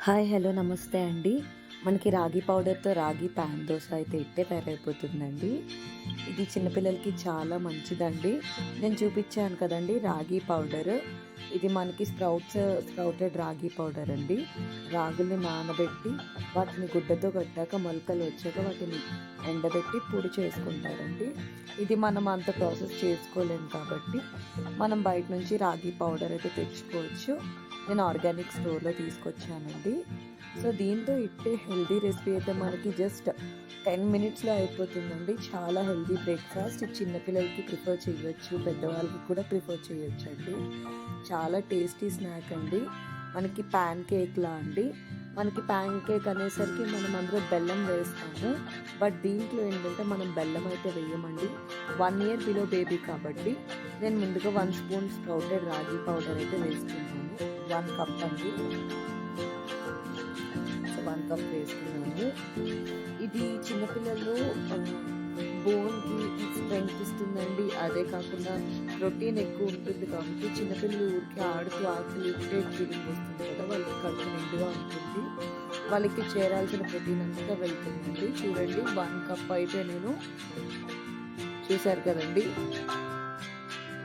Hi hello నమస్తే అండి. మనకి రాగి పౌడర్‌తో రాగి పాన్ దోస అయితే ఇట్టే తయారైపోతుందండి. ఇది చిన్నపిల్లలకి చాలా మంచిదండి. నేను చూపించాను కదండీ రాగి పౌడర్. ఇది మనకి స్ప్రౌటెడ్ రాగి పౌడర్ అండి. రాగుల్ని నానబెట్టి వాటిని గుడ్డతో కట్టాక మొలకలు వచ్చాక వాటిని ఎండబెట్టి పొడి చేసుకుంటారండి. ఇది మనం అంత ప్రాసెస్ చేసుకోలేము కాబట్టి మనం బయట నుంచి రాగి పౌడర్ అయితే తెచ్చుకోవచ్చు. నేను ఆర్గానిక్ స్టోర్‌లో తీసుకొచ్చానండి. సో, దీంతో ఇట్టే హెల్తీ రెసిపీ అయితే మనకి జస్ట్ 10 మినిట్స్‌లో అయిపోతుందండి. చాలా హెల్తీ బ్రేక్‌ఫాస్ట్. చిన్నపిల్లలకి ప్రిఫర్ చేయొచ్చు. పెద్దవాళ్ళకి కూడా ప్రిఫర్ చేయొచ్చండి. చాలా టేస్టీ స్నాక్ అండి. మనకి ప్యాన్ కేక్‌లా అండి. మనకి ప్యాన్ కేక్ అనేసరికి మనం అందులో బెల్లం వేస్తాము. బట్ దీంట్లో ఏంటంటే మనం బెల్లం అయితే వేయమండి. 1 ఇయర్ బిలో బేబీ కాబట్టి నేను ముందుగా 1 స్పూన్ స్ప్రౌటెడ్ రాగి పౌడర్ అయితే వేసుకున్నాను. 1 కప్ అండి. సో 1 కప్ వేసుకున్నాను. ఇది చిన్నపిల్లలు బోన్‌కి స్ట్రెంగ్త్ ఇస్తుందండి. అదే కాకుండా ప్రోటీన్ ఎక్కువ ఉంటుంది కాబట్టి చిన్నపిల్లలు ఊరికే ఆడుతూ ఆకలి ఇరిటేట్ ఫీలింగ్ వస్తుంది కదా, వాళ్ళకి కడుపు నిండుగా ఉంటుంది. వాళ్ళకి చేరాల్సిన ప్రోటీన్ అంతా వెళ్తుందండి. చూడండి 1 కప్ అయితే నేను చూసారు కదండి.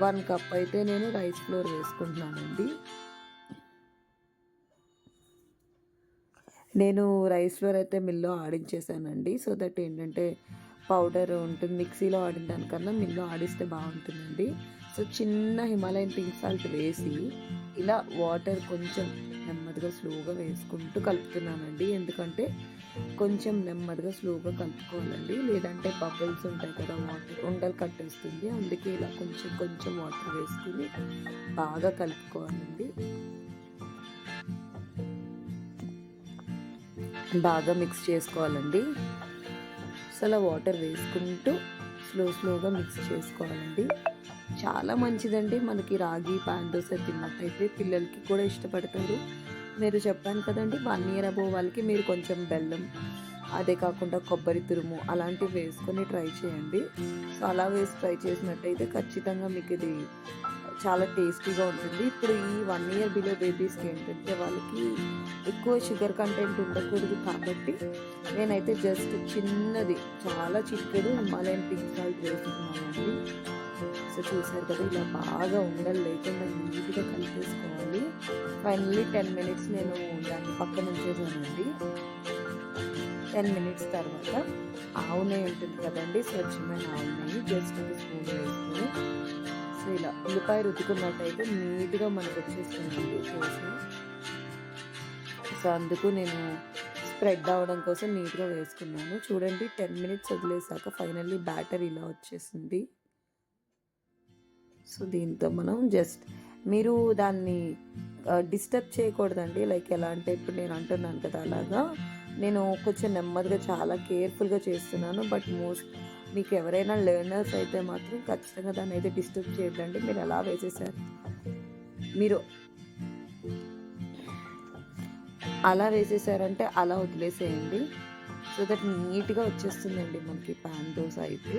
1 కప్ అయితే నేను రైస్ ఫ్లోర్ వేసుకుంటున్నానండి. నేను రైస్ ఫ్లోర్ అయితే మిల్‌లో ఆడించేసానండి. సో దట్ ఏంటంటే పౌడర్ ఉంటుంది. మిక్సీలో ఆడిన దానికన్నా మిల్‌లో ఆడిస్తే బాగుంటుందండి. సో చిన్న హిమాలయన్ పింక్ సాల్ట్ వేసి ఇలా వాటర్ కొంచెం నెమ్మదిగా స్లోగా వేసుకుంటూ కలుపుతున్నానండి. ఎందుకంటే కొంచెం నెమ్మదిగా స్లోగా కలుపుకోవాలండి. లేదంటే బబుల్స్ ఉంటాయి కదా, వాటర్ ఉండలు కట్టేస్తుంది. అందుకే ఇలా కొంచెం కొంచెం వాటర్ వేసుకుని బాగా కలుపుకోవాలండి. బాగా మిక్స్ చేసుకోవాలండి. సో అలా వాటర్ వేసుకుంటూ స్లోగా మిక్స్ చేసుకోవాలండి. చాలా మంచిదండి. మనకి రాగి పాన్ దోశ తిన్నట్టయితే పిల్లలకి కూడా ఇష్టపడతారు. మీరు చెప్పాను కదండి 1 ఇయర్ అబోవ్ వాళ్ళకి మీరు కొంచెం బెల్లం, అదే కాకుండా కొబ్బరి తురుము అలాంటివి వేసుకొని ట్రై చేయండి. సో అలా వేసి ట్రై చేసినట్టయితే ఖచ్చితంగా మీకు ఇది చాలా టేస్టీగా ఉంటుంది. ఇప్పుడు ఈ 1 ఇయర్ బిలో బేబీస్కి ఏంటంటే వాళ్ళకి ఎక్కువ షుగర్ కంటెంట్ ఉండకూడదు కాబట్టి నేనైతే జస్ట్ చిన్నది చాలా చిక్కడు హిమాలయన్ పింక్ సాల్ట్ వేసుకున్నానండి. సో చూసారు కదా, ఇలా బాగా ఉండలు లేకుండా నీట్గా కలిపేసుకోవాలి. ఫైనల్లీ 10 మినిట్స్ నేను దాన్ని పక్కన ఉంచేసానండి. 10 మినిట్స్ తర్వాత ఆవు నెయ్యి ఉంటుంది కదండి, స్వచ్ఛమైన ఆవు నెయ్యి జస్ట్ ఒక స్పూన్ వేసుకొని సో ఇలా ఉల్లిపాయ రుద్దుకున్నట్టయితే నీట్గా మనకు వచ్చేస్తుందండి దోశ. సో అందుకు నేను స్ప్రెడ్ అవ్వడం కోసం నీట్గా వేసుకున్నాను. చూడండి 10 మినిట్స్ వదిలేసాక ఫైనల్లీ బ్యాటర్ ఇలా వచ్చేసింది. సో దీంతో మనం జస్ట్ మీరు దాన్ని డిస్టర్బ్ చేయకూడదండి. లైక్ ఎలా అంటే ఇప్పుడు నేను అంటున్నాను కదా, అలాగా నేను కొంచెం నెమ్మదిగా చాలా కేర్ఫుల్గా చేస్తున్నాను. బట్ మీకు ఎవరైనా లెర్నర్స్ అయితే మాత్రం ఖచ్చితంగా దాన్ని అయితే డిస్టర్బ్ చేయొద్దండి. మీరు ఎలా వేసేసారు, మీరు అలా వేసేసారంటే అలా వదిలేసేయండి. సో దట్ నీట్గా వచ్చేస్తుందండి మనకి పాన్ దోశ అయితే.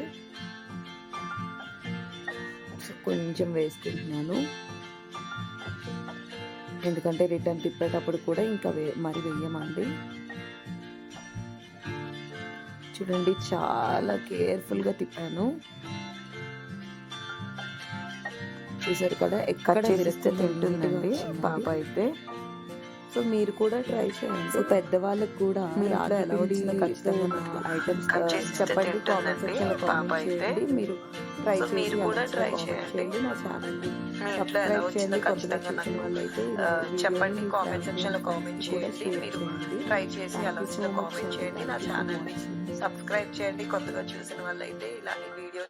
సో కొంచెం వేసుకుంటున్నాను, ఎందుకంటే రిటర్న్ తిప్పేటప్పుడు కూడా ఇంకా మరి వేయమండి. చూడండి చాలా కేర్ఫుల్గా తిప్పాను. చూసారు కదా, ఎక్కడ విరిస్తే తింటుందండి పాప అయితే. సో మీరు కూడా ట్రై చేయండి. సో పెద్దవాళ్ళకి కూడా మీరు ఎలా వచ్చిన ఖచ్చితంగా ఐటమ్స్ చెప్పండి, కామెంట్ సెక్షన్లో కామెంట్ చేయండి. మీరు ట్రై చేయండి. నా ఛానల్ని సబ్స్క్రైబ్ చేయండి. కొత్తగా చూసిన వాళ్ళైతే చెప్పండి, కామెంట్ సెక్షన్లో కామెంట్ చేయండి. మీరు ట్రై చేసి ఎలా వచ్చిందో కామెంట్ చేయండి. నా ఛానల్ని సబ్స్క్రైబ్ చేయండి. కొత్తగా చూసిన వాళ్ళైతే ఇలాంటి వీడియో